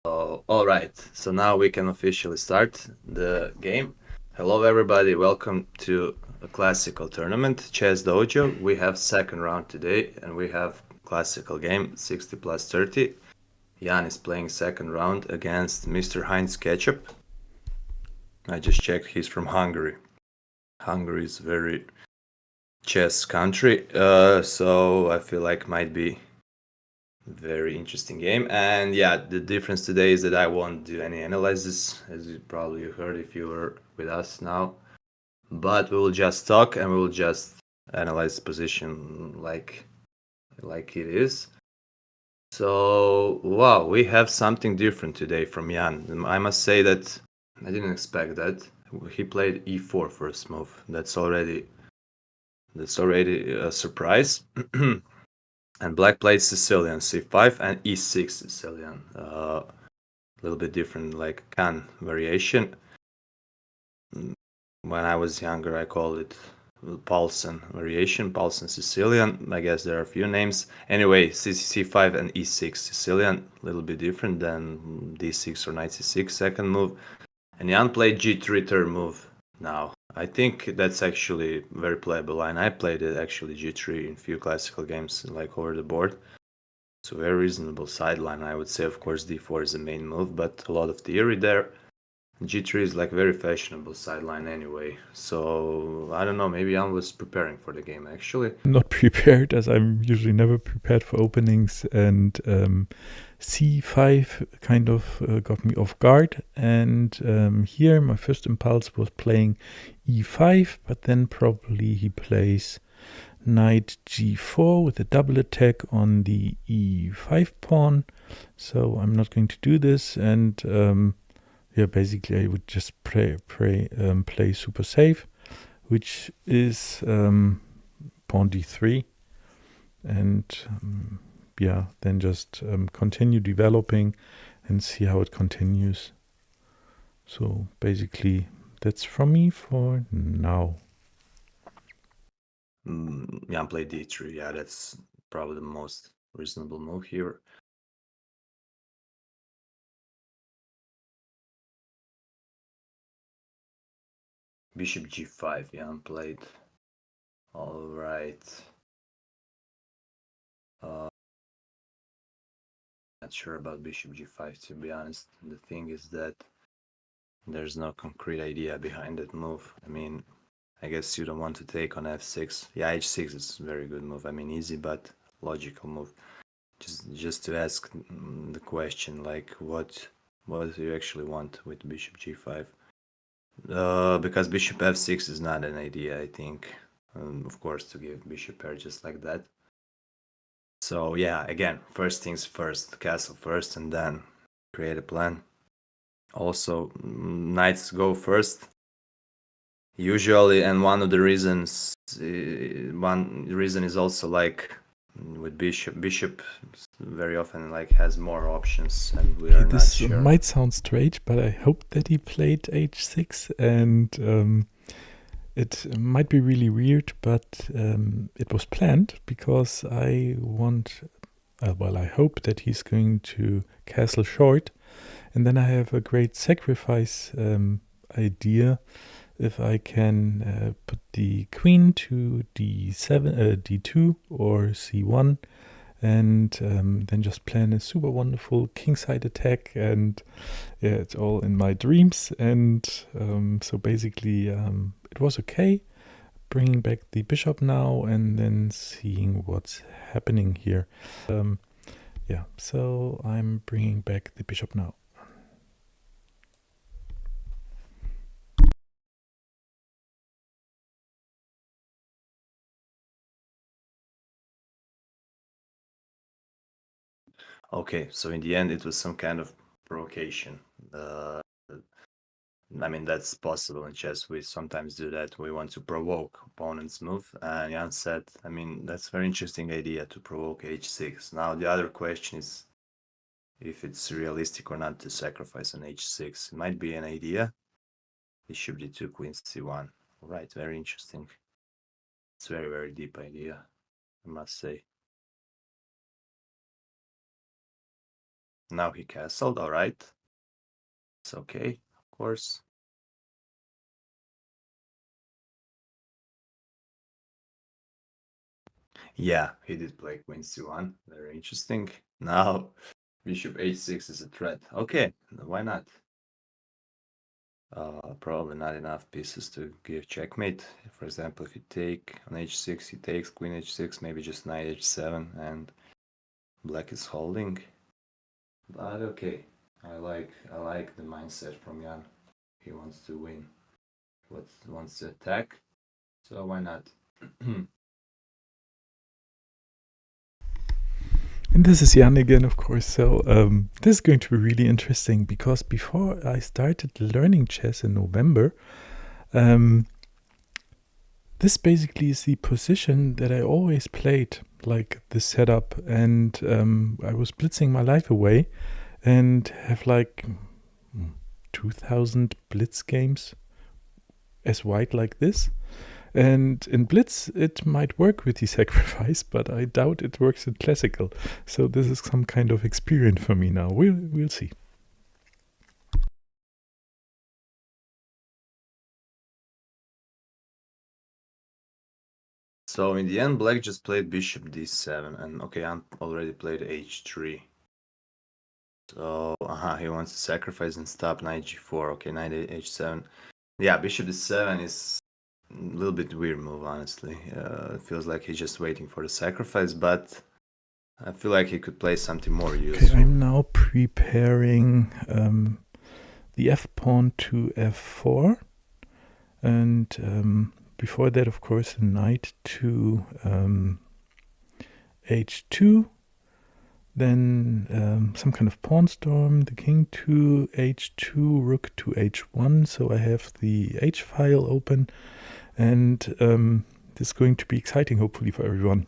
All right, so now we can officially start the game. Hello, everybody. Welcome to a classical tournament, Chess Dojo. We have second round today, and we have classical game 60 plus 30. Jan is playing second round against MrHeinzKetchup. I just checked; he's from Hungary. Hungary is very chess country, so I feel like might be very interesting game. And yeah, the difference today is that I won't do any analysis, as you probably heard if you were with us now. But we will just talk and we will just analyze the position like it is. So wow, we have something different today from Jan. I must say that I didn't expect that. He played e4 first move. That's already a surprise. And black played Sicilian c5 and e6 Sicilian. A little bit different, like can variation. When I was younger, I called it Paulsen variation, Paulsen Sicilian. I guess there are a few names. Anyway, c5 and e6 Sicilian, a little bit different than d6 or knight c6 second move. And Jan played g3 third move now. I think that's actually very playable line. I played it actually g3 in few classical games, like over the board. So very reasonable sideline. I would say, of course, d4 is the main move, but a lot of theory there. G3 is like very fashionable sideline anyway. So I don't know, maybe Jan was preparing for the game actually. Not prepared, as I'm usually never prepared for openings, and c5 kind of got me off guard. And here my first impulse was playing e5, but then probably he plays knight g4 with a double attack on the e5 pawn. So I'm not going to do this, and yeah, basically I would just play super safe, which is pawn d3, and yeah, then just continue developing and see how it continues. So basically that's from me for now. Jan played d3. Yeah, that's probably the most reasonable move here. Bishop g5, Jan played. All right. Not sure about bishop g5, to be honest. The thing is that there's no concrete idea behind that move. I mean, I guess you don't want to take on f6. Yeah, h6 is a very good move. I mean, easy but logical move. Just to ask the question, like, what do you actually want with bishop g5? Because bishop f6 is not an idea, I think. Of course, to give bishop pair just like that. So yeah, again, first things first, castle first, and then create a plan. Also, knights go first usually, and one of the reasons, one reason is also like with bishop very often like has more options, and we are not This sure. might sound strange, but I hope that he played h6, and it might be really weird, but it was planned because I want, well, I hope that he's going to castle short, and then I have a great sacrifice idea. If I can put the queen to d7, d2 or c1, and then just plan a super wonderful kingside attack, and yeah, it's all in my dreams. And so basically it was okay, bringing back the bishop now and then seeing what's happening here. Yeah, so I'm bringing back the bishop now. Okay, so in the end, it was some kind of provocation. I mean, that's possible in chess. We sometimes do that. We want to provoke opponent's move. And Jan said, I mean, that's a very interesting idea to provoke h6. Now, the other question is if it's realistic or not to sacrifice on h6. It might be an idea. Bishop d2, queen c1. All right, very interesting. It's a very, very deep idea, I must say. Now he castled, all right. It's okay, of course. Yeah, he did play queen c1. Very interesting. Now bishop h6 is a threat. Okay, why not? Probably not enough pieces to give checkmate. For example, if you take on h6, he takes queen h6, maybe just knight h7, and black is holding. But okay, I like the mindset from Jan. He wants to win. He wants to attack. So why not? And this is Jan again, of course. So this is going to be really interesting because before I started learning chess in November, this basically is the position that I always played, like the setup, and I was blitzing my life away and have like 2000 blitz games as white like this. And in Blitz, it might work with the sacrifice, but I doubt it works in Classical. So this is some kind of experience for me now. We'll see. So in the end, black just played bishop d7, and okay, I already played h3. So, he wants to sacrifice and stop knight g4. Okay, knight h7. Yeah, bishop d7 is a little bit weird move, honestly. It feels like he's just waiting for the sacrifice, but I feel like he could play something more useful. Okay, I'm now preparing the f pawn to f4, and before that, of course, the knight to h2. Then some kind of pawn storm, the king to h2, rook to h1. So I have the h file open, and this is going to be exciting, hopefully, for everyone.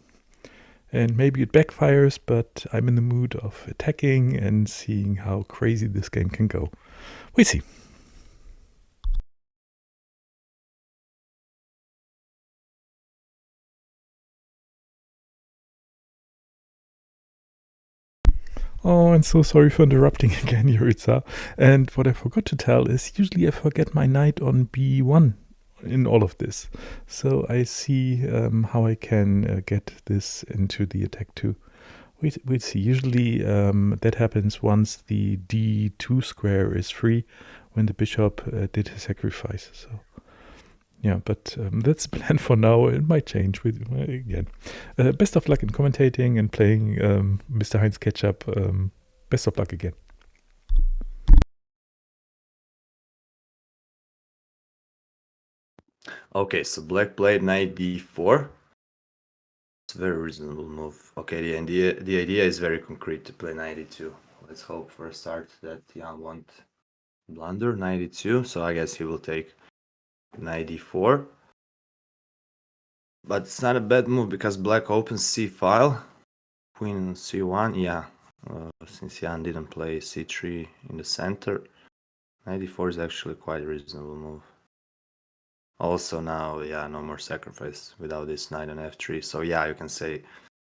And maybe it backfires, but I'm in the mood of attacking and seeing how crazy this game can go. We see. Oh, and so sorry for interrupting again, Yuritsa. And what I forgot to tell is usually I forget my knight on b1 in all of this. So I see how I can get this into the attack too. We'll see. Usually that happens once the d2 square is free, when the bishop did his sacrifice. So yeah, but that's the plan for now. It might change again. Best of luck in commentating and playing MrHeinzKetchup. Best of luck again. Okay, so black played knight d4. It's a very reasonable move. Okay, the idea is very concrete to play knight d2. Let's hope for a start that Jan won't blunder knight d2. So I guess he will take knight d4. But it's not a bad move because black opens c file. Queen c1, yeah. Since Jan didn't play c3 in the center, knight d4 is actually quite a reasonable move. Also now, yeah, no more sacrifice without this knight on f3. So yeah, you can say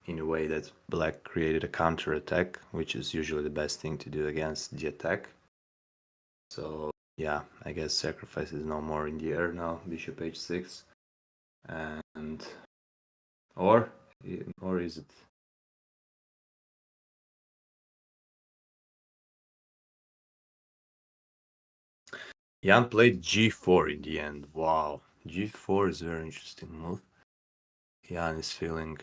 in a way that black created a counterattack, which is usually the best thing to do against the attack. So yeah, I guess sacrifice is no more in the air now. Bishop h6, and or is it? Jan played g4 in the end. Wow, g4 is a very interesting move. Jan is feeling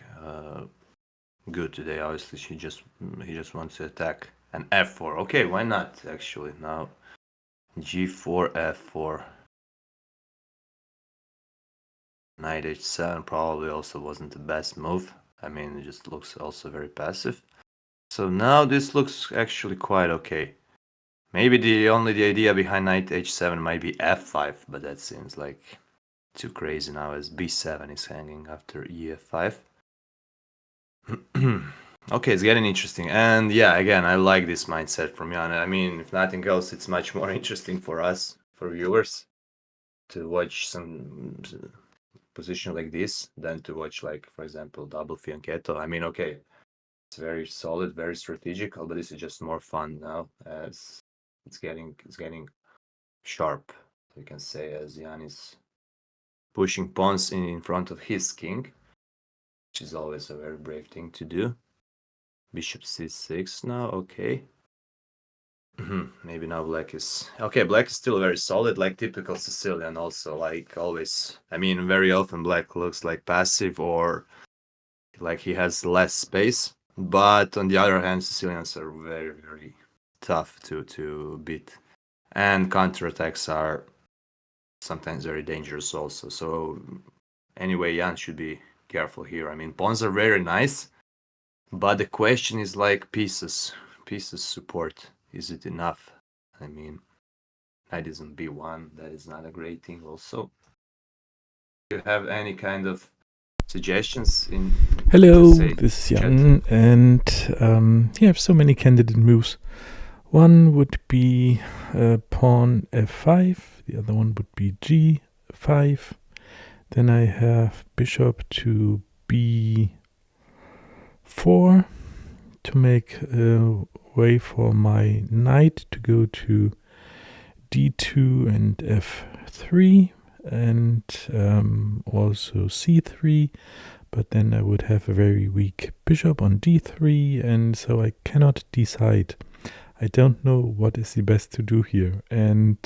good today. Obviously, he just wants to attack. And f4. Okay, why not? Actually, now g4, f4. Knight h7 probably also wasn't the best move. I mean, it just looks also very passive. So now this looks actually quite okay. Maybe the idea behind knight h7 might be f5, but that seems like too crazy now as b7 is hanging after ef5. Okay, it's getting interesting. And yeah, again, I like this mindset from Jan. I mean, if nothing else, it's much more interesting for us, for viewers, to watch some position like this than to watch, like, for example, double fianchetto. I mean, okay, It's very solid, very strategical, but this is just more fun now as it's getting sharp, you can say, as Jan is pushing pawns in front of his king, which is always a very brave thing to do. Bishop c6 now, okay. Maybe now black is... Okay, black is still very solid, like typical Sicilian also, like always. I mean, very often black looks like passive or like he has less space. But on the other hand, Sicilians are very, very tough to beat. And counterattacks are sometimes very dangerous also. So anyway, Jan should be careful here. I mean, pawns are very nice, but the question is like pieces support. Is it enough? I mean, knight is on b1. That is not a great thing also. Do you have any kind of suggestions in... Hello, this is Jan, and you have so many candidate moves. One would be pawn f5, the other one would be g5. Then I have bishop to b4 to make way for my knight to go to d2 and f3, and also c3, but then I would have a very weak bishop on d3, and so I cannot decide. I don't know what is the best to do here, and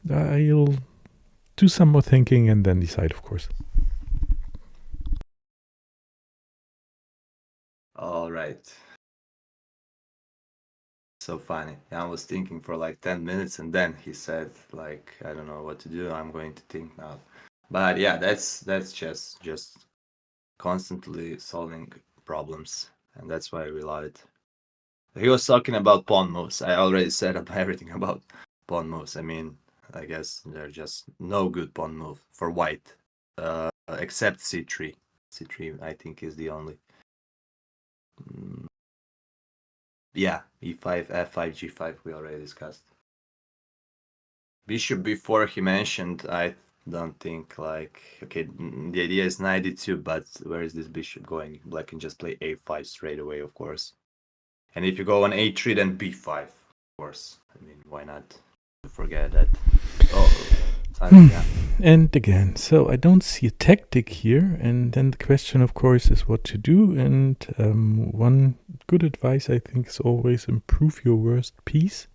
I'll do some more thinking and then decide, of course. All right. So funny. I was thinking for like 10 minutes and then he said like, I don't know what to do. I'm going to think now. But yeah, that's just constantly solving problems, and that's why we love it. He was talking about pawn moves. I already said everything about pawn moves. I mean, I guess there's just no good pawn move for white, except c3. c3, I think, is the only. Yeah, e5, f5, g5, we already discussed. Bishop b4, he mentioned, I don't think, like, okay, the idea is knight d2, but where is this bishop going? Black can just play a5 straight away, of course. And if you go on a3, then b5, of course. I mean, why not forget that? Oh, yeah. And again, so I don't see a tactic here, and then the question, of course, is what to do. And one good advice, I think, is always improve your worst piece.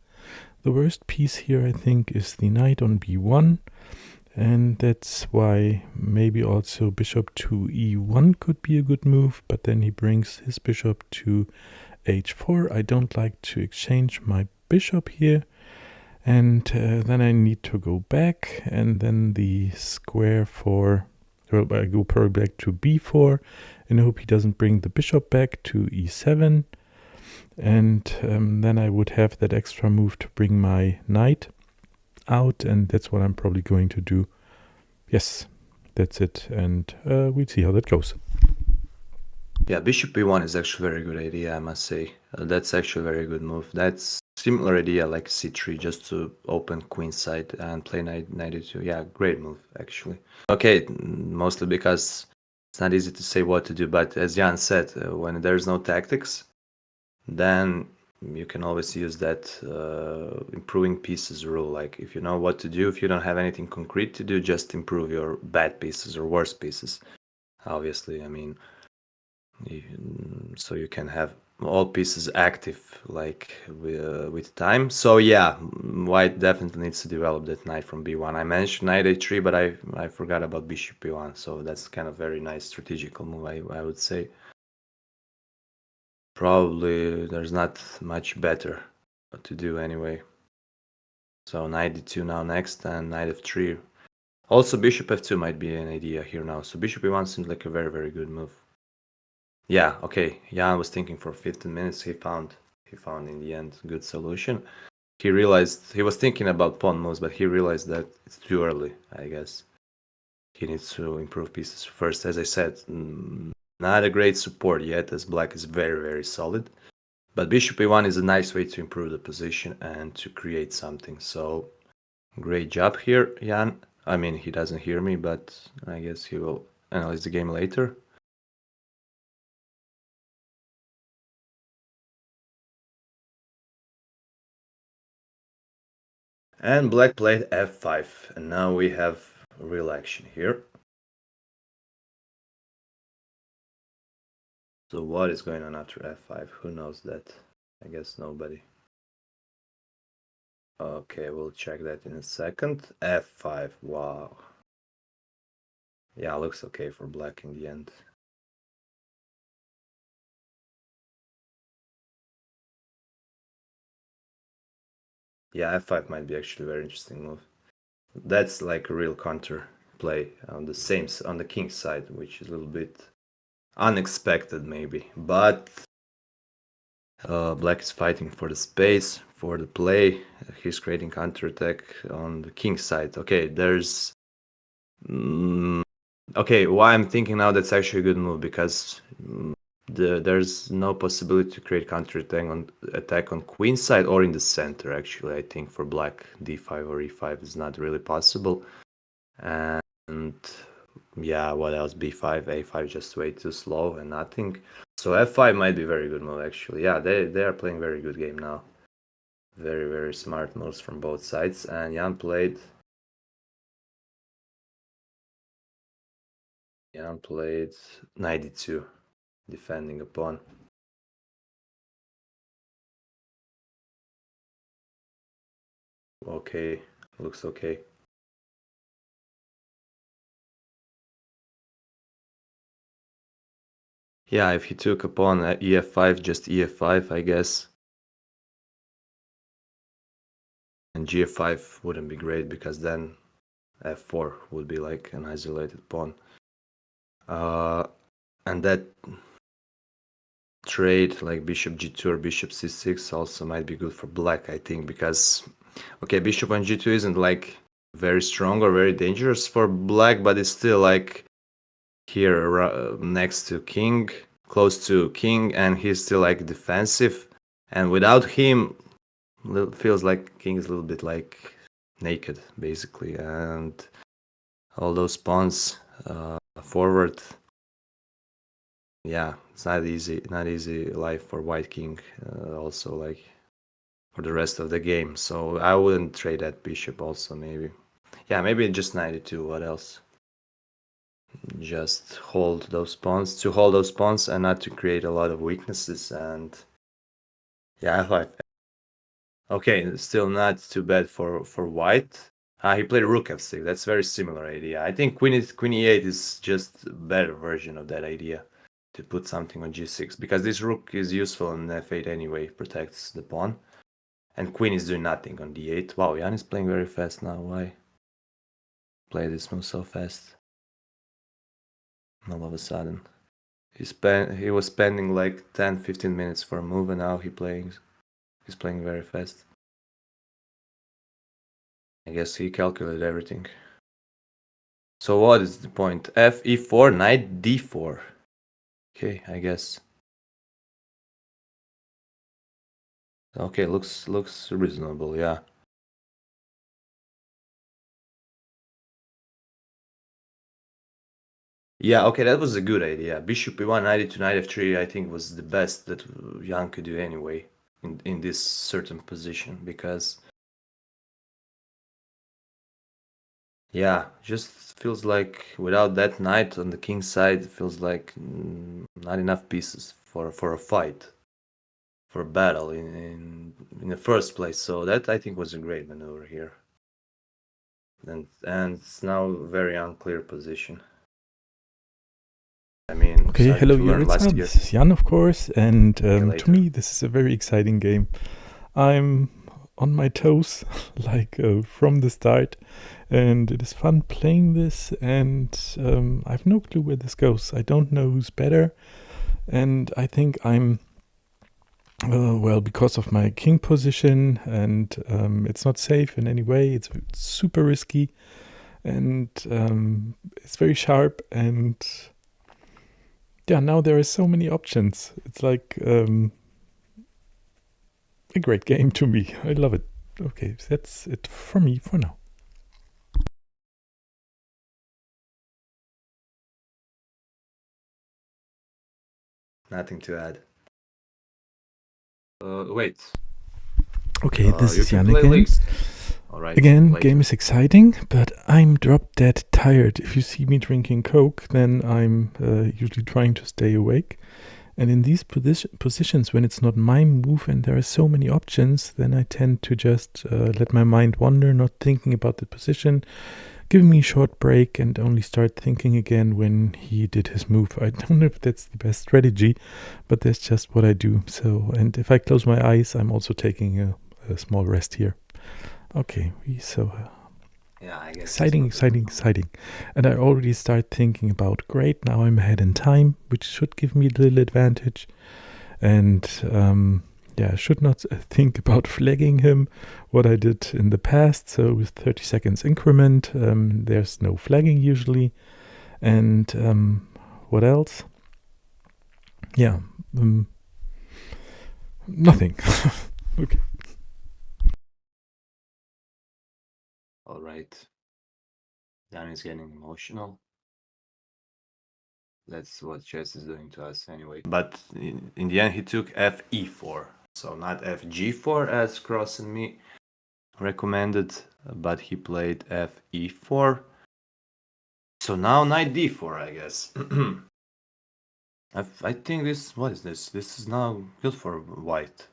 The worst piece here, I think, is the knight on b1, and that's why maybe also bishop to e1 could be a good move, but then he brings his bishop to h4. I don't like to exchange my bishop here. And then I need to go back, and then the square for, well, I go probably back to b4, and I hope he doesn't bring the bishop back to e7. And then I would have that extra move to bring my knight out, and that's what I'm probably going to do. Yes, that's it, and we'll see how that goes. Yeah, bishop e1 is actually a very good idea, I must say. That's actually a very good move. That's similar idea like c3, just to open queen side and play knight e2. Yeah, great move, actually. Okay, mostly because it's not easy to say what to do, but as Jan said, when there's no tactics, then you can always use that improving pieces rule. Like, if you know what to do, if you don't have anything concrete to do, just improve your bad pieces or worse pieces. Obviously, I mean, so you can have all pieces active, like with time. So yeah, white definitely needs to develop that knight from b1. I mentioned knight a3, but I forgot about bishop b1, so that's kind of very nice strategical move, I would say. Probably there's not much better to do anyway. So knight d2 now next, and knight f3. Also bishop f2 might be an idea here now. So bishop e1 seems like a very, very good move. Yeah, okay. Jan was thinking for 15 minutes. He found in the end a good solution. He realized he was thinking about pawn moves, but he realized that it's too early, I guess. He needs to improve pieces first. As I said, not a great support yet, as black is very, very solid. But bishop e1 is a nice way to improve the position and to create something. So great job here, Jan. I mean, he doesn't hear me, but I guess he will analyze the game later. And black played f5, and now we have real action here. So what is going on after f5? Who knows that? I guess nobody. Okay, we'll check that in a second. f5, wow. Yeah, looks okay for black in the end. Yeah, f5 might be actually a very interesting move. That's like a real counter play on the king's side, which is a little bit unexpected maybe. But black is fighting for the space, for the play. He's creating counterattack on the king's side. Okay, there's... okay, why I'm thinking now that's actually a good move, because there's no possibility to create counterattack on queen side or in the center. Actually, I think for black, d5 or e5 is not really possible. And yeah, what else? b5, a5 just way too slow and nothing. So f5 might be a very good move actually. Yeah, they are playing very good game now. Very, very smart moves from both sides. And Jan played 92, defending a pawn. Okay, looks okay. Yeah, if he took a pawn at ef5, just ef5, I guess. And g5 wouldn't be great, because then f4 would be like an isolated pawn. And that trade like bishop g2 or bishop c6 also might be good for black, I think, because okay, bishop on g2 isn't like very strong or very dangerous for black, but it's still like here next to king, close to king, and he's still like defensive, and without him feels like king is a little bit like naked basically, and all those pawns forward. Yeah, it's not easy life for white king, also like for the rest of the game. So I wouldn't trade that bishop also, maybe. Yeah, maybe just 92, what else? Just hold those pawns and not to create a lot of weaknesses. And yeah, I thought, okay, still not too bad for white. He played rook f6. That's very similar idea. I think queen e8 is just a better version of that idea, to put something on g6, because this rook is useful on f8 anyway, protects the pawn, and queen is doing nothing on d8. Wow, Jan is playing very fast now. Why play this move so fast all of a sudden? He was spending like 10-15 minutes for a move, and now he's playing very fast. I guess he calculated everything. So what is the point? F e4, knight d4. Okay, I guess. Okay, looks reasonable, yeah. Yeah, okay, that was a good idea. Bishop e1, knight e2, knight f3, I think was the best that Jan could do anyway in this certain position, because yeah, just feels like without that knight on the king's side, it feels like not enough pieces for a fight, for a battle in the first place. So that I think was a great maneuver here. And it's now a very unclear position. I mean, Okay, hello to learn last Jurica, year. this is Jan, of course, and to later. me this is a very exciting game. I'm on my toes, like from the start, and it is fun playing this, and I have no clue where this goes. I don't know who's better, and I think I'm, well, because of my king position, and it's not safe in any way, it's super risky, and it's very sharp, and yeah, now there are so many options. It's like a great game to me. I love it. Okay, that's it for me for now. Nothing to add. Wait. Okay, this You is can Jan play again. leagues. All right. Again, later. game is exciting, but I'm drop dead tired. If you see me drinking Coke, then I'm usually trying to stay awake. And in these positions, when it's not my move and there are so many options, then I tend to just let my mind wander, not thinking about the position, giving me a short break, and only start thinking again when he did his move. I don't know if that's the best strategy, but that's just what I do. So, and if I close my eyes, I'm also taking a small rest here. Okay, Yeah, I guess. exciting. And I already start thinking about, great, now I'm ahead in time, which should give me a little advantage. And I should not think about flagging him, what I did in the past. So with 30 seconds increment, there's no flagging usually. And what else? Yeah, nothing. Okay. All right. Dan is getting emotional. That's what chess is doing to us anyway. But in the end, he took fe4. So not fg4 as Cross and me recommended, but he played fe4. So now knight d4, I guess. I think this, what is this? This is now good for white.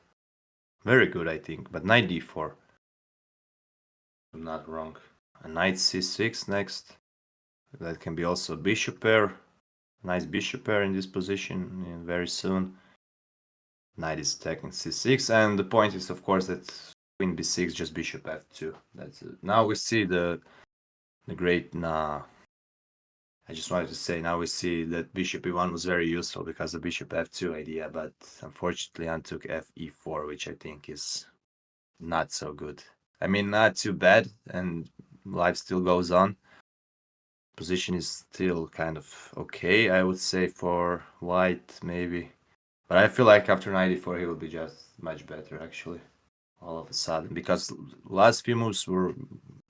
Very good, I think, but knight d4. I'm not wrong. A knight c6 next. That can be also a bishop pair. Nice bishop pair in this position very soon. Knight is attacking c6, and the point is, of course, that queen b6, just bishop f2. That's it. Now we see the great. I just wanted to say, now we see that bishop e1 was very useful because of bishop f2 idea, but unfortunately Jan took fe4, which I think is not so good. I mean, not too bad, and life still goes on. Position is still kind of okay, I would say, for white, maybe. But I feel like after 94 he will be just much better, actually, all of a sudden. Because last few moves were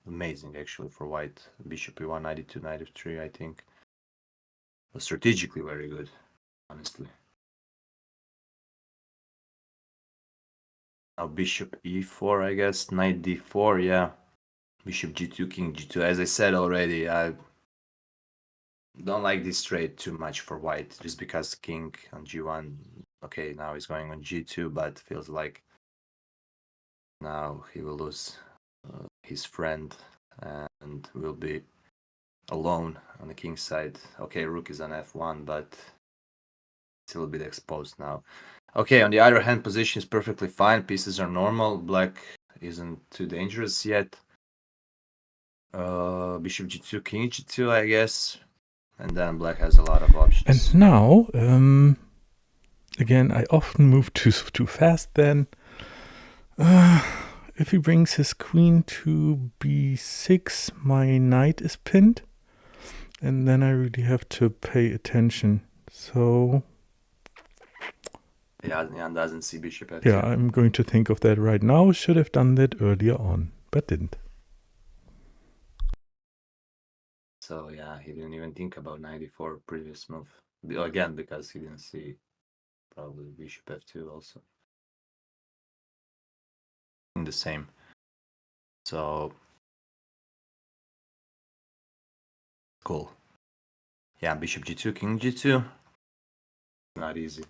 amazing, actually, for white. Bishop e1, 92, 93, I think. Was strategically very good, honestly. Now bishop e4, I guess. Knight d4, yeah. Bishop g2, king g2. As I said already, I don't like this trade too much for white, just because king on g1. Okay, now he's going on g2, but feels like now he will lose his friend and will be alone on the king's side. Okay, rook is on f1, but still a bit exposed now. Okay, on the other hand, position is perfectly fine. Pieces are normal. Black isn't too dangerous yet. Bishop g2, king g2, I guess. And then black has a lot of options. And now, again, I often move too fast then. If he brings his queen to b6, my knight is pinned. And then I really have to pay attention. So Yeah, Jan doesn't see bishop f2. yeah, I'm going to think of that right now. Should have done that earlier on, but didn't. So yeah, he didn't even think about 94 previous move. Again, because he didn't see probably bishop f2 also. In the same. So cool. Yeah, bishop g2, king g2. Not easy.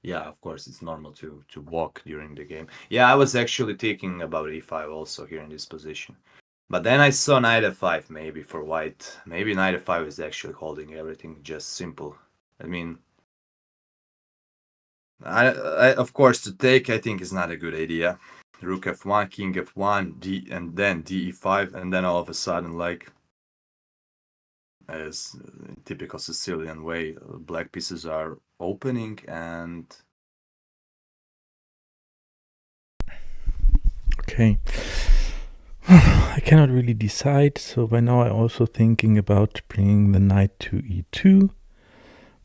Yeah, of course, it's normal to walk during the game. Yeah, I was actually thinking about e5 also here in this position. But then I saw knight f5 maybe for white. Maybe knight f5 is actually holding everything, just simple. I mean, I of course, to take, I think, is not a good idea. Rook f1, king f1, d, and then de5, and then all of a sudden, like, as typical Sicilian way, black pieces are opening, and Okay. I cannot really decide, so by now I'm also thinking about bringing the knight to e2,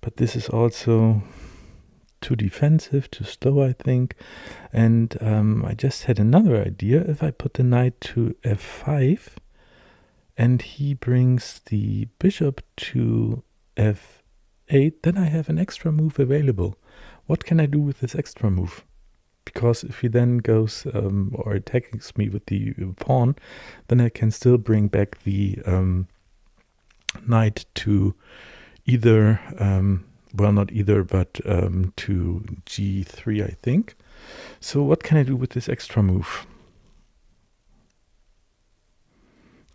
but this is also too defensive, too slow, I think. And I just had another idea. If I put the knight to f5 and he brings the bishop to f8, 8, then I have an extra move available. What can I do with this extra move? Because if he then goes or attacks me with the pawn, then I can still bring back the knight to either, well, not either, but to g3, I think. So what can I do with this extra move?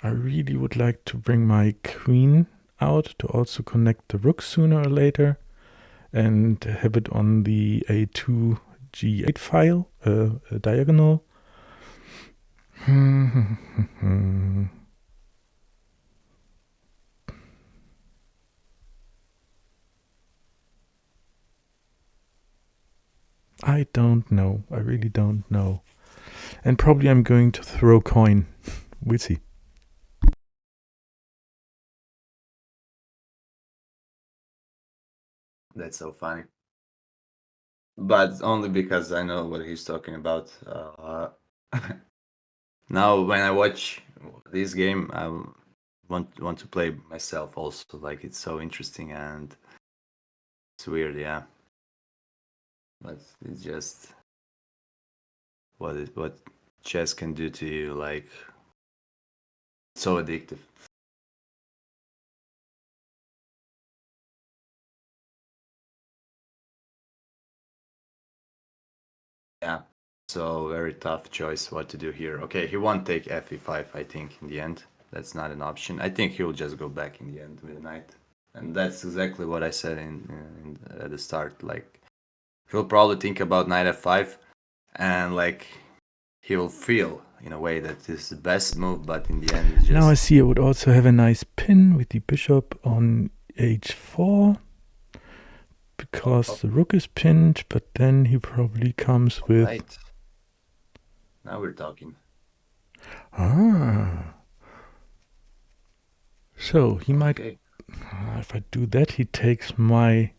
I really would like to bring my queen out to also connect the rook sooner or later and have it on the a2 g8 file, a diagonal. I don't know. I really don't know. And probably I'm going to throw coin. We'll see. That's so funny. But only because I know what he's talking about. Now, when I watch this game, I want to play myself also. Like, it's so interesting and it's weird, yeah. But it's just what chess can do to you, like, so addictive. Yeah. So very tough choice what to do here. Okay, he won't take fe5, I think, in the end. That's not an option. I think he'll just go back in the end with a knight. And that's exactly what I said in at the start. Like, he'll probably think about knight f5, and like he'll feel in a way that this is the best move, but in the end, it's just... Now I see I would also have a nice pin with the bishop on h4 because the rook is pinned, but then he probably comes with... Right. Now we're talking. Ah. So he might... Okay. If I do that, he takes my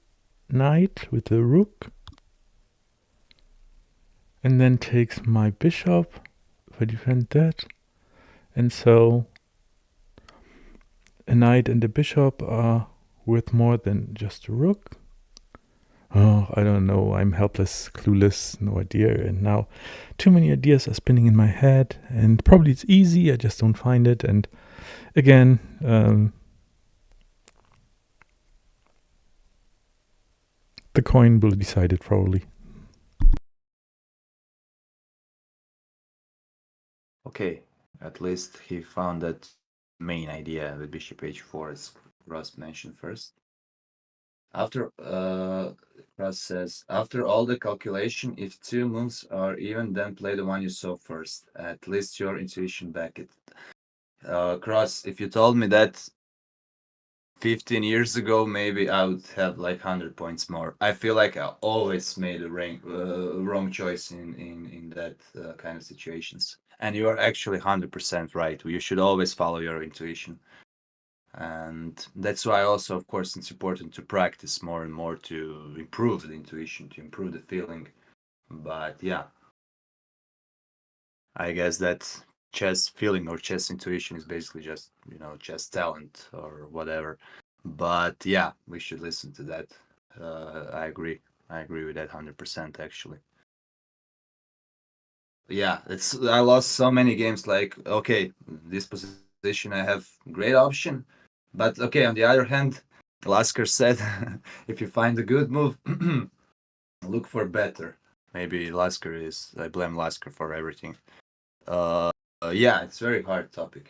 knight with the rook and then takes my bishop if I defend that. And so a knight and a bishop are worth more than just a rook. Oh, I don't know. I'm helpless, clueless, no idea. And now too many ideas are spinning in my head. And probably it's easy, I just don't find it. And again, the coin will decide it probably. Okay, at least he found that main idea with bishop h4, as Ross mentioned first. After Ross says, after all the calculation, if two moves are even, then play the one you saw first. At least your intuition back it. Cross, if you told me that 15 years ago, maybe I would have like 100 points more. I feel like I always made a wrong choice in that kind of situations. And you are actually 100% right. You should always follow your intuition. And that's why also, of course, it's important to practice more and more to improve the intuition, to improve the feeling. But yeah, I guess that chess feeling or chess intuition is basically just, chess talent or whatever. But yeah, we should listen to that. I agree. I agree with that 100% actually. Yeah, I lost so many games. Like, okay, this position I have great option, but okay, on the other hand, Lasker said, if you find a good move, look for better. Maybe Lasker is. I blame Lasker for everything. Yeah, it's very hard topic.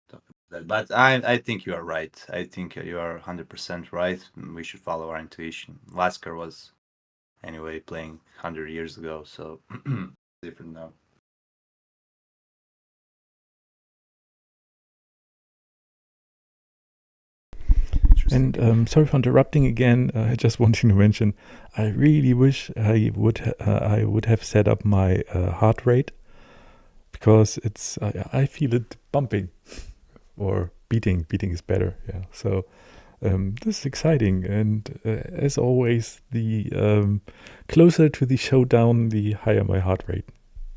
Talk about that. But I think you are right. I think you are 100% right. We should follow our intuition. Lasker was anyway playing 100 years ago, so different now. And sorry for interrupting again. I just wanted to mention, I really wish I would have set up my heart rate, because I feel it bumping or beating. Beating is better. Yeah. So this is exciting, and as always, the closer to the showdown, the higher my heart rate.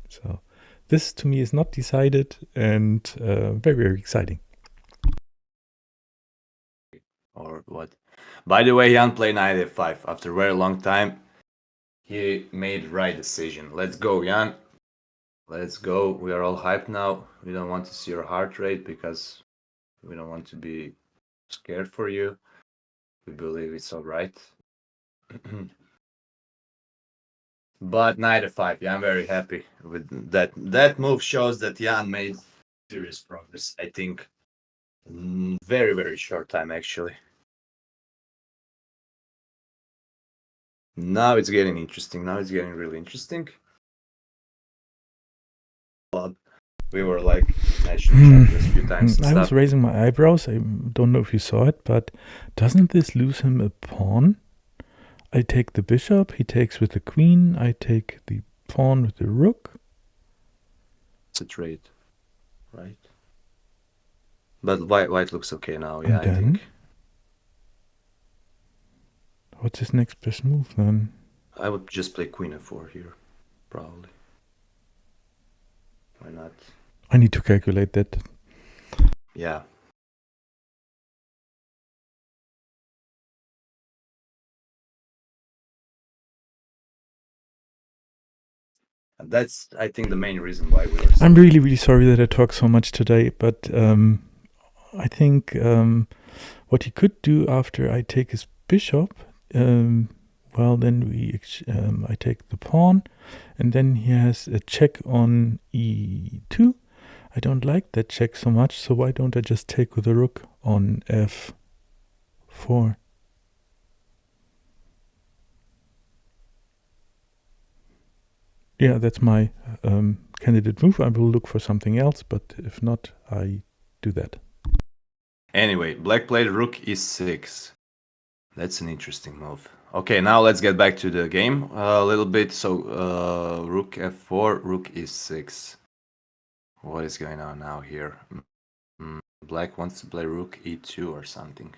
So this to me is not decided, and very, very exciting. Or what? By the way, Jan played knight f5 after a very long time. He made right decision. Let's go, Jan. Let's go. We are all hyped now. We don't want to see your heart rate because we don't want to be scared for you. We believe it's all right. But knight f5, yeah, I'm very happy with that. That move shows that Jan made serious progress. I think very, very short time actually. Now it's getting interesting. Now it's getting really interesting. We were like national champions a few times. I was raising my eyebrows. I don't know if you saw it, but doesn't this lose him a pawn? I take the bishop, he takes with the queen, I take the pawn with the rook. It's a trade, right? But white looks okay now, yeah, I think. What's his next best move then? I would just play queen f4 here, probably. Why not? I need to calculate that. Yeah. That's, I think, the main reason why we were. I'm really, really sorry that I talk so much today, but I think what he could do after I take his bishop, well, then I take the pawn, and then he has a check on e2. I don't like that check so much, so why don't I just take with the rook on f4? Yeah, that's my candidate move. I will look for something else, but if not, I do that. Anyway, black played rook e6. That's an interesting move. Okay, now let's get back to the game a little bit. So, rook f4, rook e6. What is going on now here? Black wants to play rook e2 or something.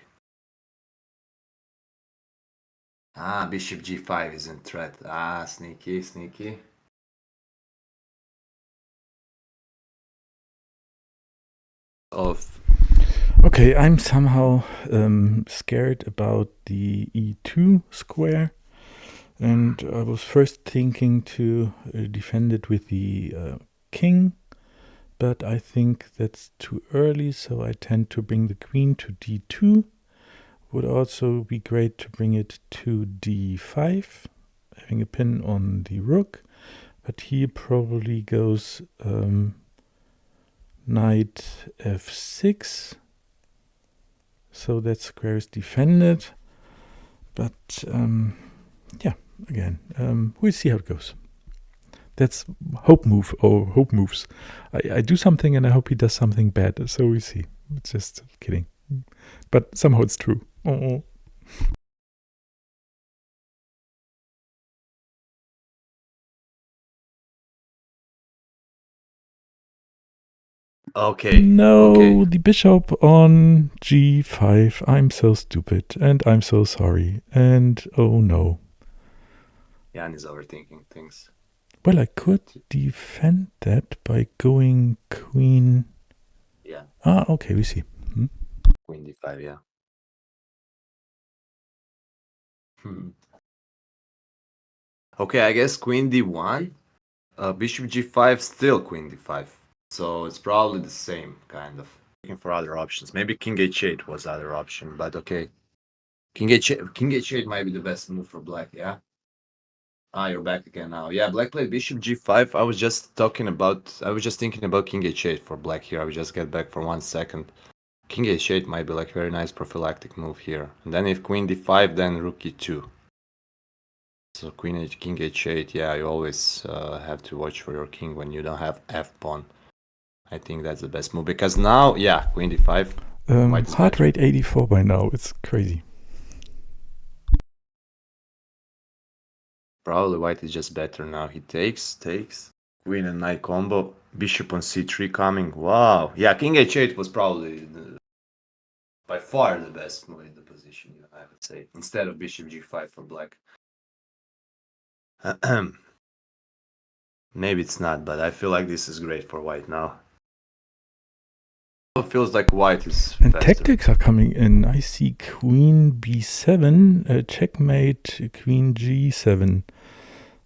Ah, bishop g5 is in threat. Ah, sneaky, sneaky. Okay, I'm somehow scared about the e2 square, and I was first thinking to defend it with the king, but I think that's too early, so I tend to bring the queen to d2. Would also be great to bring it to d5, having a pin on the rook, but he probably goes knight f6, so that square is defended. But yeah, again, we'll see how it goes. That's hope move or hope moves. I do something and I hope he does something bad, so we see. Just kidding, but somehow it's true. Oh. Okay. No, okay. The bishop on g5. I'm so stupid and I'm so sorry. And oh no. Jan is overthinking things. Well, I could defend that by going queen. Yeah. Ah, okay, we see. Queen d5, yeah. Okay, I guess queen d1. Bishop g5, still queen d5. So it's probably the same, kind of. Looking for other options. Maybe king h8 was other option, but okay. King h8 might be the best move for black, yeah? Ah, you're back again now. Yeah, black played bishop g5. I was just thinking about king h8 for black here. I will just get back for 1 second. King h8 might be like very nice prophylactic move here. And then if queen d5, then rook e2. So king h8, yeah, you always have to watch for your king when you don't have f-pawn. I think that's the best move, because now, yeah, queen d5. Heart rate 84 by now, it's crazy. Probably white is just better now. He takes, queen and knight combo, bishop on c3 coming. Wow, yeah, king h8 was probably by far the best move in the position, I would say, instead of bishop g5 for black. Maybe it's not, but I feel like this is great for white now. feels like white is And faster. tactics are coming in. I see queen b7, checkmate, queen g7.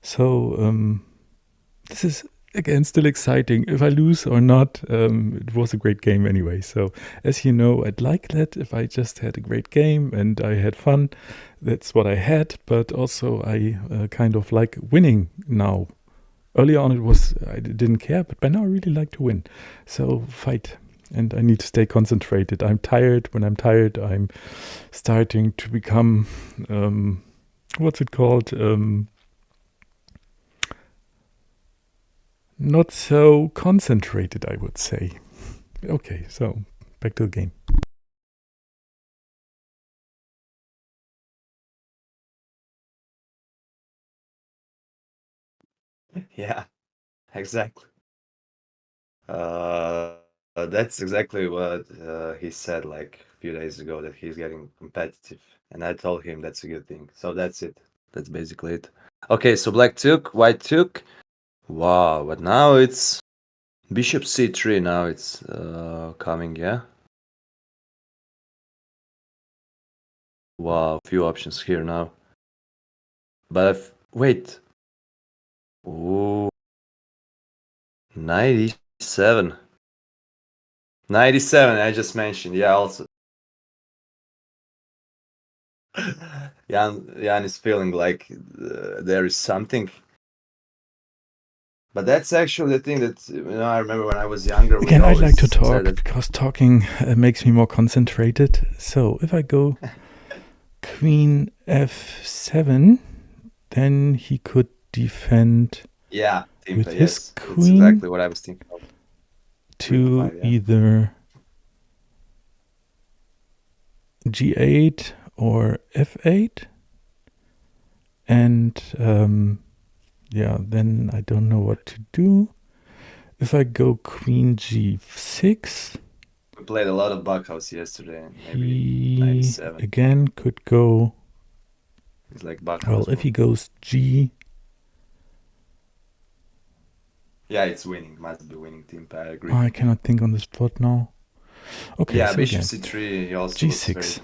So this is again still exciting. If I lose or not, it was a great game anyway. So as you know, I'd like that if I just had a great game and I had fun. That's what I had. But also I kind of like winning now. Earlier on it was I didn't care, but by now I really like to win. So fight. And I need to stay concentrated. I'm tired. When I'm tired, I'm starting to become, what's it called? Not so concentrated, I would say. Okay, so back to the game. Yeah, exactly. That's exactly what he said like a few days ago, that he's getting competitive, and I told him that's a good thing. So that's it. That's basically it. Okay, so black took, white took. Wow, but now it's bishop c3. Now it's coming, yeah. Wow, few options here now. But wait. Ooh, 97. 97, I just mentioned. Yeah, also. Jan is feeling like there is something. But that's actually the thing that, I remember when I was younger, we Again, I like to always said talk that. because talking makes me more concentrated. So if I go queen f7, then he could defend Yeah, with Timpe, his yes. That's queen exactly what I was thinking of. Queen to 5, yeah. either g8 or f8. And yeah, then I don't know what to do. If I go queen g6, We played a lot of Backhouse yesterday, maybe he 97. again could go. It's like Backhouse. Well, if he goes g, yeah, it's winning. Must be winning, Timpe. I agree. I cannot think on the spot now. Okay, Yeah, so bishop again, c3 he also looks very g6.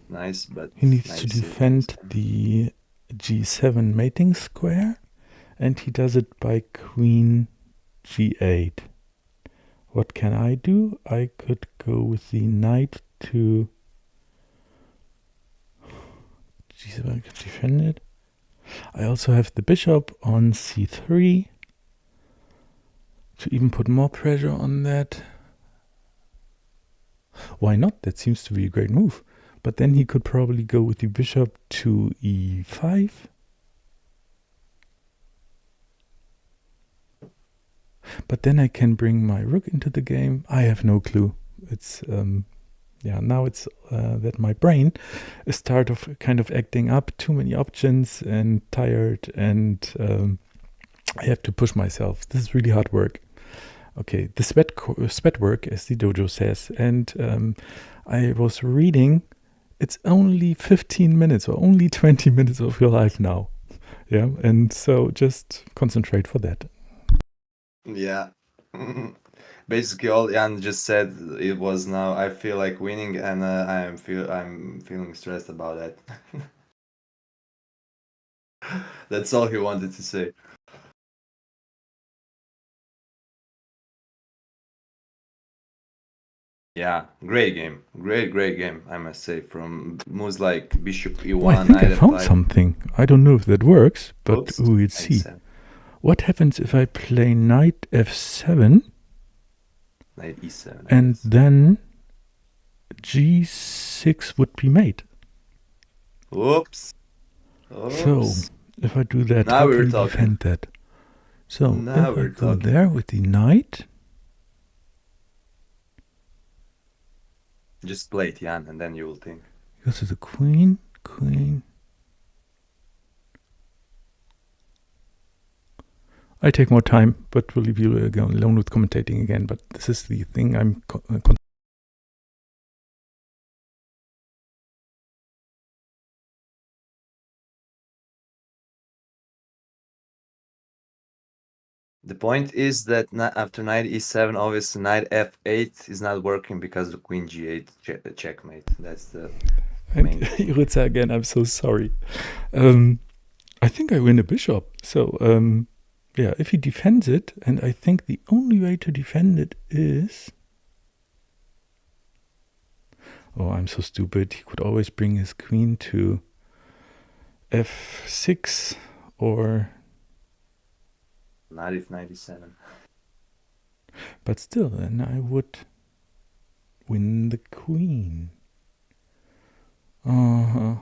nice, but He needs to 97. defend the g7 mating square, and he does it by queen g8. What can I do? I could go with the knight to g7. I could defend it. I also have the bishop on c3 to even put more pressure on that. Why not? That seems to be a great move. But then he could probably go with the bishop to e5. But then I can bring my rook into the game. I have no clue. It's yeah, now it's that my brain is start of kind of acting up, too many options and tired, and I have to push myself. This is really hard work. Okay, the sweat work, as the dojo says, and I was reading. It's only 15 minutes or only 20 minutes of your life now. Yeah, and so just concentrate for that. Yeah. Basically, all Jan just said it was now. I feel like winning, and I'm feeling stressed about that. That's all he wanted to say. Yeah, great game, great game. I must say, from moves like bishop e1, Oh, I think I knight found f5. something. I don't know if that works, but Oops, we'll see. a7, What happens if I play knight f7 knight e7, and yes. then g6 would be mate? Oops. So if I do that, Now how we're can you talking. defend that? So Now if I we're go talking. there with the knight, Just play it, Jan, and then you will think. goes to the queen, queen. I take more time, but we'll leave you alone with commentating again. But this is the thing I'm The point is that after knight e7, obviously knight f8 is not working because the queen g8 checkmate. That's the And main thing. Jurica, again, I'm so sorry. I think I win a bishop. So, yeah, if he defends it, and I think the only way to defend it is... Oh, I'm so stupid. He could always bring his queen to f6 or... Not if knight e7. But still, then I would win the queen. Uh-huh.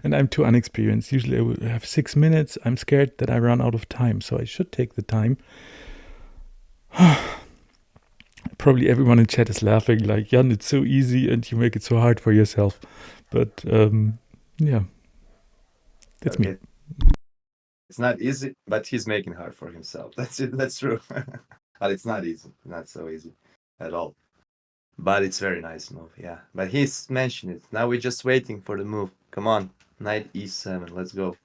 And I'm too unexperienced. Usually I would have 6 minutes. I'm scared that I run out of time, so I should take the time. Probably everyone in chat is laughing like, Jan, it's so easy and you make it so hard for yourself. But yeah, that's Okay. me. It's not easy, but he's making it hard for himself. That's it. That's true. But it's not easy. Not so easy at all. But it's very nice move, yeah. But he's mentioned it. Now we're just waiting for the move. Come on. Knight e7. Let's go.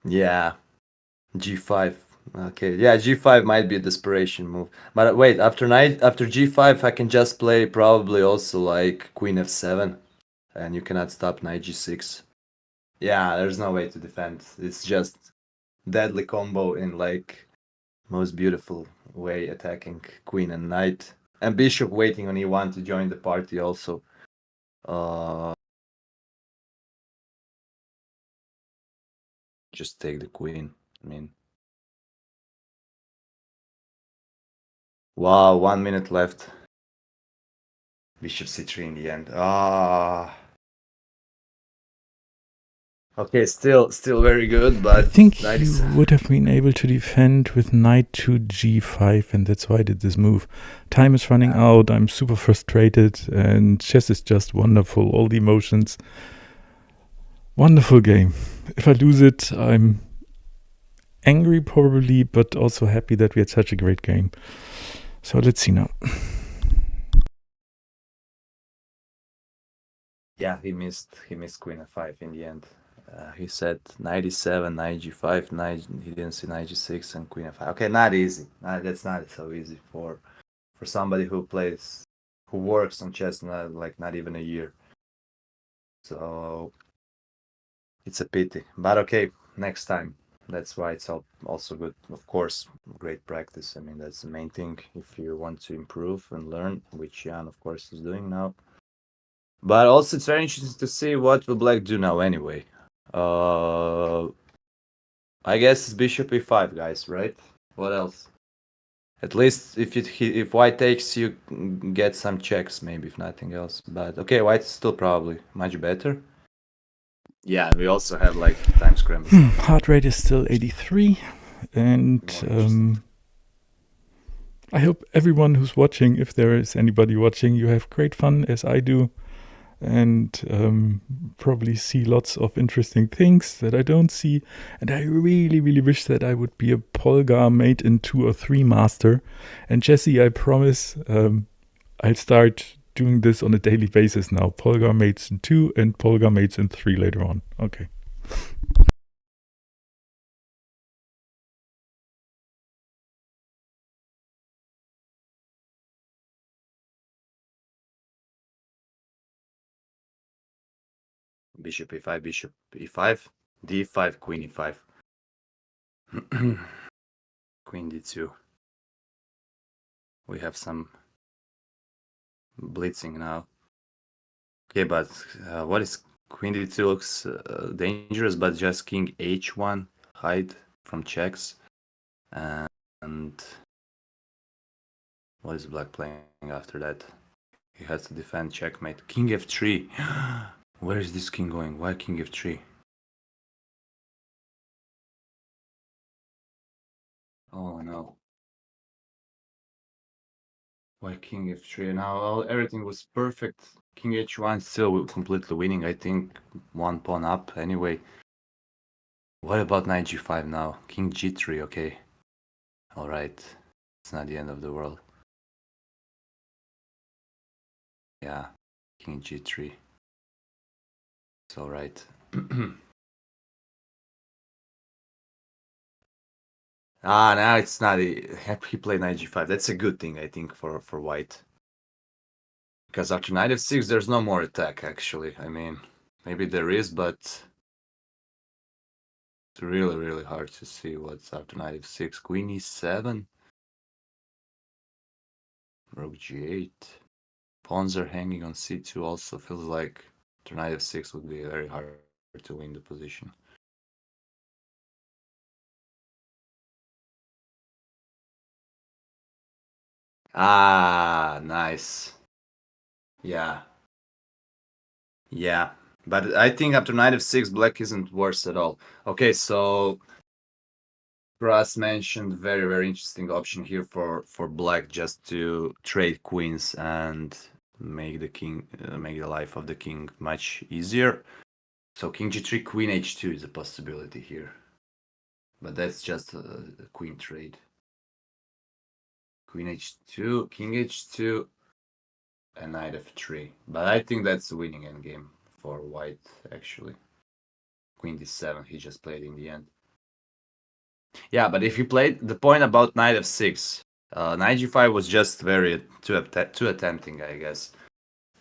Yeah. g5. Okay. Yeah, g5 might be a desperation move. But wait, after g5, I can just play probably also like queen f7. And you cannot stop knight g6. Yeah, there's no way to defend. It's just deadly combo in like most beautiful way attacking queen and knight. And bishop waiting on e1 to join the party also. Just take the queen. I mean, wow, 1 minute left. Bishop c3 in the end. Okay, still very good, but I think he 97. would have been able to defend with knight to g5, and that's why I did this move. Time is running out. I'm super frustrated, and chess is just wonderful. All the emotions. Wonderful game. If I lose it, I'm angry probably, but also happy that we had such a great game. So let's see now. Yeah, he missed queen f5 in the end. He said 97, knight g5, knight. He didn't see knight g6 and queen f5. Okay, not easy. That's not so easy for somebody who works on chess not even a year. So it's a pity. But okay, next time. That's why it's also good. Of course, great practice. I mean, that's the main thing if you want to improve and learn, which Jan, of course, is doing now. But also, it's very interesting to see what will Black do now anyway. I guess it's Bishop e5, guys, right? What else? At least if White takes, you get some checks, maybe, if nothing else. But okay, White is still probably much better. Yeah, and we also have like time scrambles. Heart rate is still 83, and I hope everyone who's watching, if there is anybody watching, you have great fun as I do, and probably see lots of interesting things that I don't see. And I really, really wish that I would be a Polgar mate in 2 or 3 master. And Jesse, I promise I'll start doing this on a daily basis now. Polgar mates in 2 and Polgar mates in 3 later on. Okay. Bishop e5, bishop e5, d5, queen e5. Queen d2. We have some blitzing now. Okay, but what is queen d2 looks dangerous, but just king h1 hide from checks. And what is black playing after that? He has to defend checkmate. King f3. Where is this king going? Why king f3? Oh no. Why king f3? Now everything was perfect. King h1 still completely winning. I think 1 pawn up anyway. What about knight g5 now? King g3, okay. Alright. It's not the end of the world. Yeah. King g3. It's alright. Now it's not. He played knight g5. That's a good thing, I think, for white. Because after knight f6, there's no more attack, actually. I mean, maybe there is, but it's really, really hard to see what's after knight f6. Queen e7. Rook g8. Pawns are hanging on c2. Also feels like after knight f6 would be very hard to win the position. Nice. Yeah. Yeah. But I think after knight f6, black isn't worse at all. Okay, so Brass mentioned very, very interesting option here for black, just to trade queens and make the life of the king much easier. So king g3, queen h2 is a possibility here, but that's just a queen trade. Queen h2, king h2, and knight f3. But I think that's a winning endgame for white, actually. Queen d7, he just played in the end. Yeah, but if you played the point about knight f6, knight g5 was just very too attempting, I guess.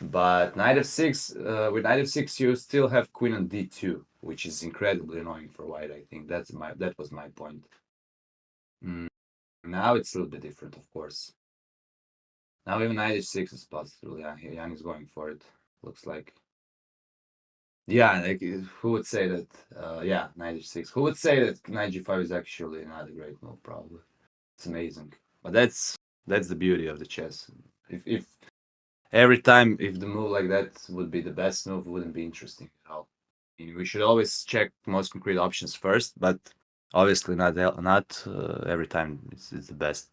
But knight f6, with knight f6, you still have queen on d2, which is incredibly annoying for white. I think that was my point. Now it's a little bit different, of course. Now even knight h6 is possible. Yeah, Jan is going for it. Looks like. Yeah, like who would say that? Yeah, knight h6. Who would say that knight g5 is actually not a great move? Probably. It's amazing. But that's the beauty of the chess. If every time if the move like that would be the best move, wouldn't be interesting at all. I mean, we should always check most concrete options first, but obviously not every time it's the best.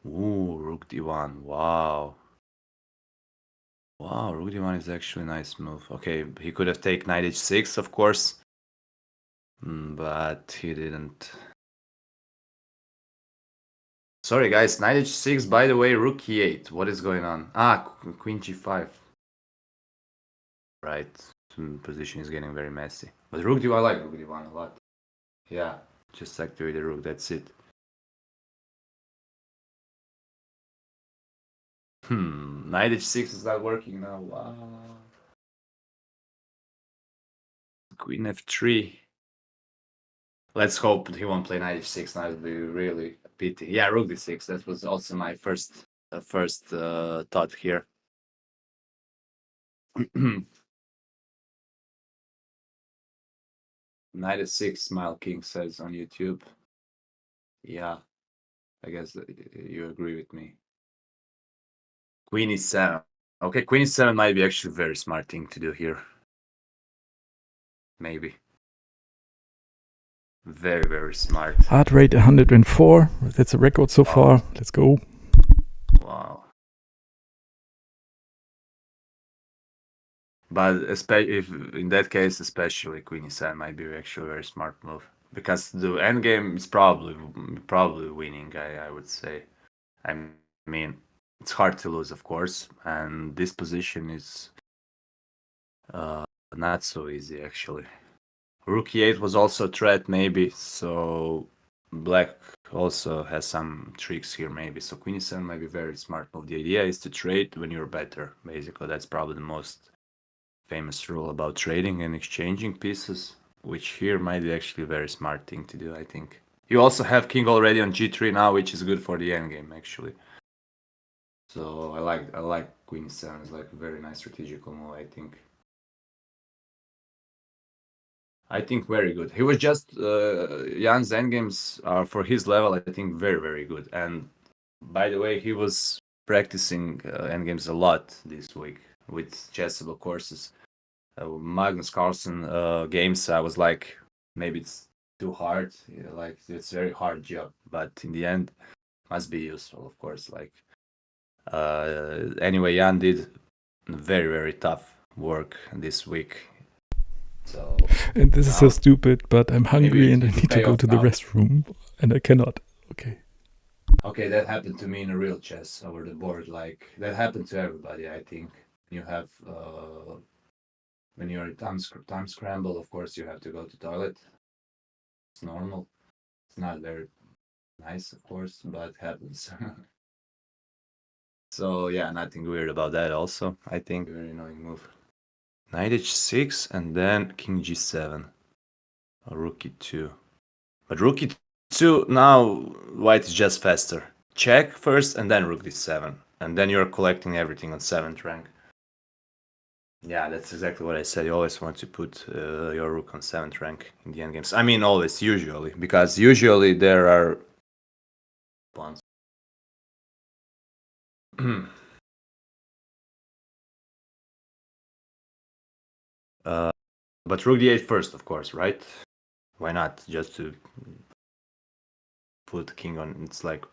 Ooh, rook d1. Wow. Wow, rook d1 is actually a nice move. Okay, he could have taken knight h6, of course, but he didn't. Sorry, guys, knight h6, by the way, rook e8. What is going on? Queen g5. Right, position is getting very messy. But rook d1, I like rook d1 a lot. Yeah, just activate the rook, that's it. Knight h6 is not working now. Wow. Queen f3. Let's hope he won't play knight h6. That would be really a pity. Yeah, rook d6. That was also my first thought here. Knight f6, Smile King says on YouTube. Yeah, I guess you agree with me. Queen e7. Okay, queen e7 might be actually a very smart thing to do here. Maybe. Very, very smart. Heart rate 104. That's a record so far. Let's go. Wow. But if in that case, especially queen e7 might be actually a very smart move, because the endgame is probably winning. I would say. I mean, it's hard to lose, of course, and this position is not so easy actually. Rook e8 was also a threat, maybe, so black also has some tricks here, maybe. So queen e7 might be a very smart move. The idea is to trade when you're better, basically. That's probably the most famous rule about trading and exchanging pieces, which here might be actually a very smart thing to do, I think. You also have king already on g3 now, which is good for the endgame, actually. So I like queen e7. It's like a very nice strategical move, I think. I think very good. He was just Jan's endgames are for his level. I think very, very good. And by the way, he was practicing endgames a lot this week with chessable courses. Magnus Carlsen games. I was like, maybe it's too hard. Yeah, like it's a very hard job, but in the end, must be useful, of course. Like anyway, Jan did very, very tough work this week. So And this is so stupid, but I'm hungry and I need to go to the now. restroom, and I cannot. Okay. Okay, that happened to me in a real chess over the board. Like that happened to everybody, I think. You have when you're at time scramble, of course you have to go to toilet. It's normal. It's not very Nice, of course, but happens. So yeah, nothing weird about that also, I think. Very annoying move. Knight h6 and then king g7. Or rook e2. But rook e2, now white is just faster. Check first and then rook d7. And then you're collecting everything on 7th rank. Yeah, that's exactly what I said. You always want to put your rook on 7th rank in the endgames. I mean, always, usually. Because usually there are pawns. But rook d8 first, of course, right? Why not? Just to put the king on. It's like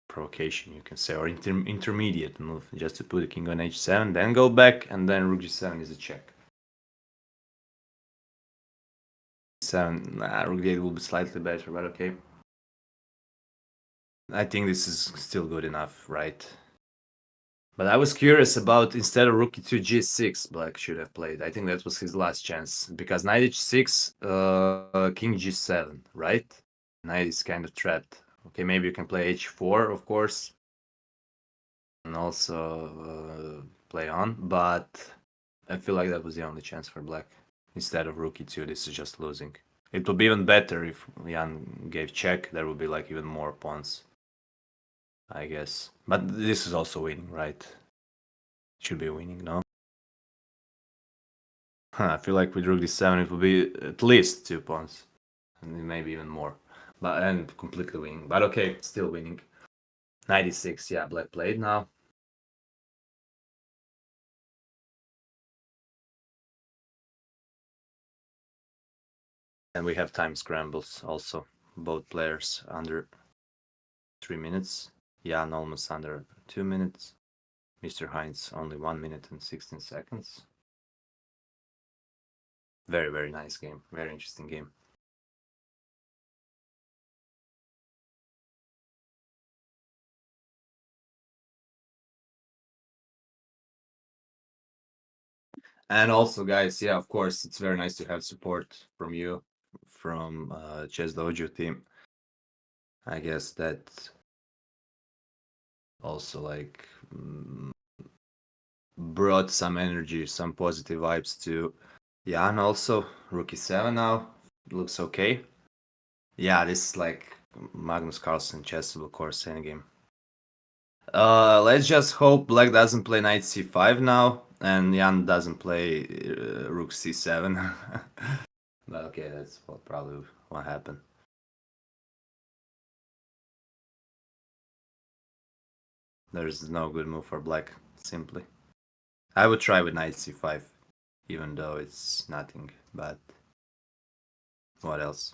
provocation, you can say, or intermediate move. Just to put the king on h7, then go back, and then rook g7 is a check. 7, rook d8 will be slightly better, but okay. I think this is still good enough, right? But I was curious about, instead of rook e2, g6, black should have played. I think that was his last chance, because knight h6, king g7, right? Knight is kind of trapped. Okay, maybe you can play h4, of course, and also play on, but I feel like that was the only chance for black. Instead of rook e2, this is just losing. It would be even better if Jan gave check. There would be like even more pawns, I guess. But this is also winning, right? Should be winning, no? I feel like with rook d7 it will be at least 2 pawns, and maybe even more. But and completely winning. But okay, still winning. 96, yeah, black played now. And we have time scrambles also. Both players under 3 minutes. Jan almost under 2 minutes. Mr. Heinz only 1 minute and 16 seconds. Very, very nice game. Very interesting game. And also, guys, yeah, of course, it's very nice to have support from you, from Chess Dojo team. I guess that also like brought some energy, some positive vibes to Jan also. Rookie 7 now. Looks okay. Yeah, this is like Magnus Carlsen chessable course Endgame. Let's just hope black doesn't play knight c5 now, and Jan doesn't play rook c7. But okay, that's what probably what happened. There's no good move for black, simply. I would try with knight c5, even though it's nothing, but what else?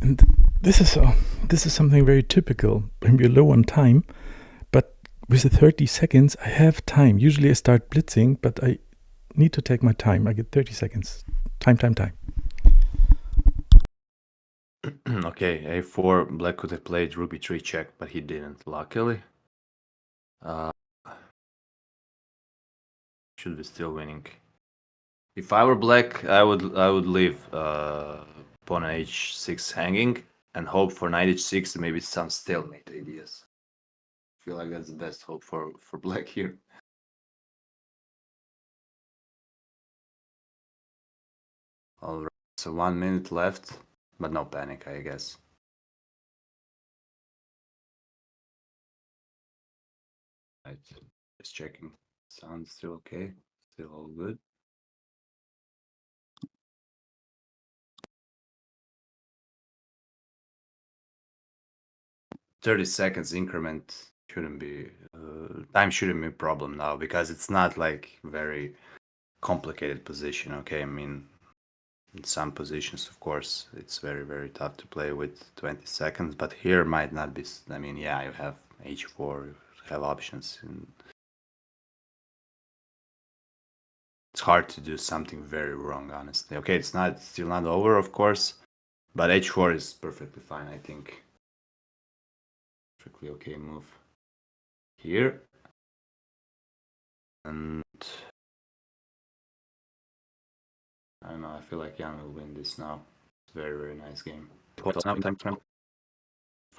And this is something very typical when we're low on time. But with the 30 seconds, I have time. Usually I start blitzing, but I need to take my time. I get 30 seconds. Time. Okay, a4, black could have played rook b3 check, but he didn't, luckily. Should be still winning. If I were black, I would leave pawn h6 hanging and hope for knight h6, maybe some stalemate ideas. I feel like that's the best hope for black here. All right, so 1 minute left, but no panic, I guess. Right, just checking. Sounds still okay. Still all good. 30 seconds increment shouldn't be time shouldn't be a problem now, because it's not like very complicated position. Okay, I mean, in some positions, of course, it's very, very tough to play with 20 seconds, but here might not be. I mean, yeah, you have h4, you have options, and It's hard to do something very wrong, honestly. Okay, it's still not over, of course, but h4 is perfectly fine, I think. Perfectly okay move here. And I don't know, I feel like Jan will win this now. It's a very, very nice game. Now in time to scramble.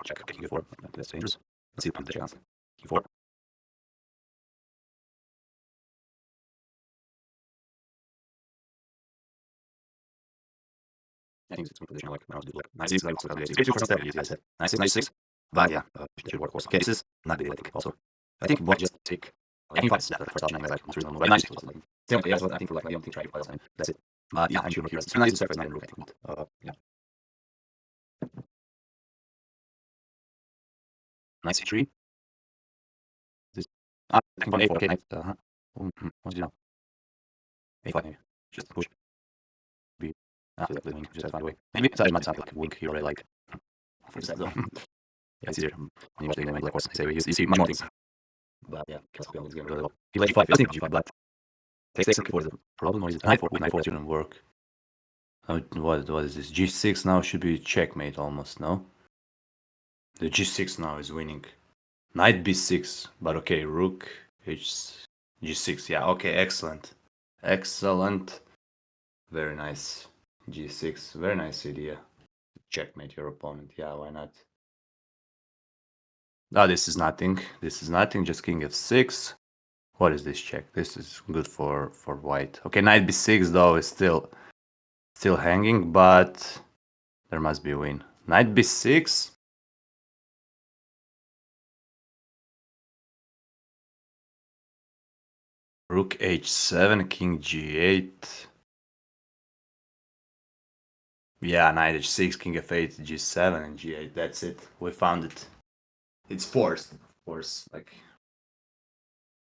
Check, okay, king e4. That's dangerous. Let's see the chance. e4. I think it's a good position. I like around like 96. I also have the 86. For some step, I said 96, 96. But yeah, it should work also. Okay, this is not big, I think, also. I think black just take any five snap the first option, like most reasonable. But 96 was like, still okay, I think for like, I don't think try to play time. That's it. But yeah, I'm sure here. It's nice to surface, not in rook, I think. Yeah. Knight c3. This. I think on a4, okay, knight. What's it now? a5 maybe. Just push. B. After that, the wing, just find a way. Maybe it's not something like wing here, like. For the though. Yeah, it's easier. When you watch the game, like, of course, I say you see much more things. But yeah, Kelsey on this game really well. He played g5. I think g5 black. Takes for the problem, or is it knight4? With knight4 shouldn't work. What is this? g6 now should be checkmate almost, no? The g6 now is winning. Knight b6, but okay, rook g6. Yeah, okay, excellent. Excellent. Very nice. g6, very nice idea. Checkmate your opponent. Yeah, why not? Oh, this is nothing. This is nothing. Just king f6. What is this check? This is good for white. Okay, knight b6 though is still hanging, but there must be a win. Knight b6. Rook h7, king g8. Yeah, knight h6, king f8, g7, and g8. That's it. We found it. It's forced, of course. Like,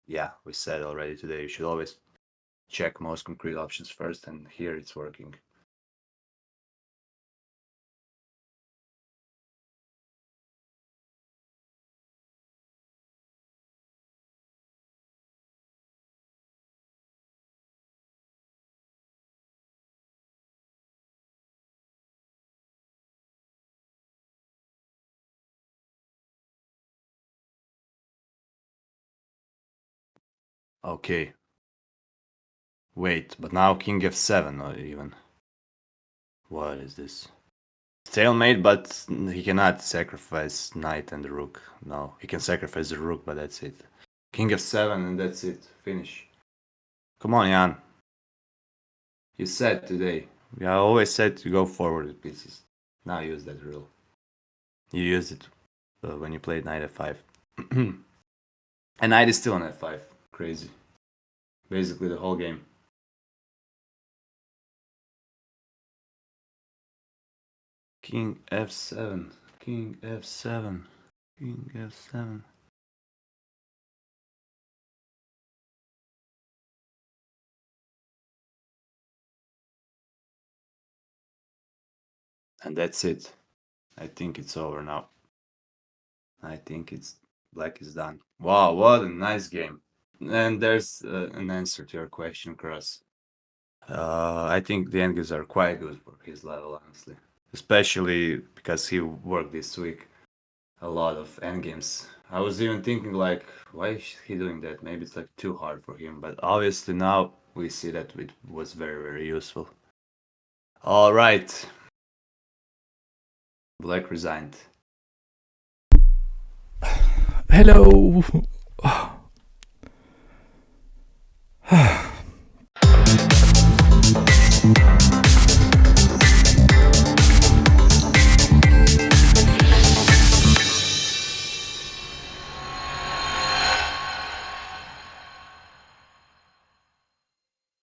yeah, we said already today. You should always check most concrete options first, and here it's working. Okay. Wait, but now king f7, not even. What is this? Stalemate, but he cannot sacrifice knight and the rook. No, he can sacrifice the rook, but that's it. King f7, and that's it. Finish. Come on, Jan. You said today. I always said to go forward with pieces. Now use that rule. You used it when you played knight f5. And knight is still on f5. Crazy. Basically the whole game. King f7. King f7. King f7. And that's it. I think it's over now. I think it's black is done. Wow, what a nice game. And there's an answer to your question, Cross. I think the endgames are quite good for his level, honestly. Especially because he worked this week a lot of endgames. I was even thinking like, why is he doing that? Maybe it's like too hard for him. But obviously now we see that it was very, very useful. All right. Black resigned. Hello.